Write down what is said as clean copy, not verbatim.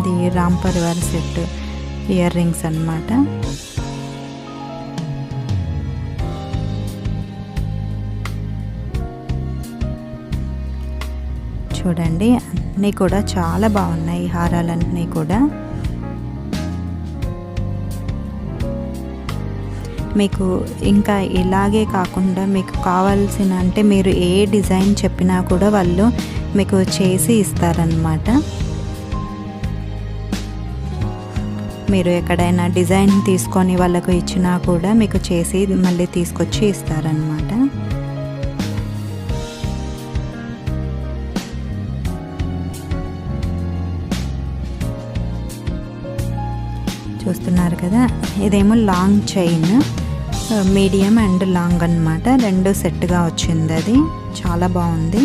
అది Ram Parivar set ear rings అన్నమాట. చూడండి అన్నీ కూడా చాలా బాగున్నాయి ఈ హారాలన్నీ కూడా. మీకు ఇంకా ఇలాగే కాకుండా మీకు కావాల్సిన అంటే మీరు ఏ డిజైన్ చెప్పినా కూడా వాళ్ళు మీకు చేసి ఇస్తారనమాట. మీరు ఎక్కడైనా డిజైన్ తీసుకొని వాళ్ళకు ఇచ్చినా కూడా మీకు చేసి మళ్ళీ తీసుకొచ్చి ఇస్తారనమాట. చూస్తున్నారు కదా, ఇదేమో long chain, medium and long అన్నమాట. రెండు సెట్గా వచ్చింది, అది చాలా బాగుంది.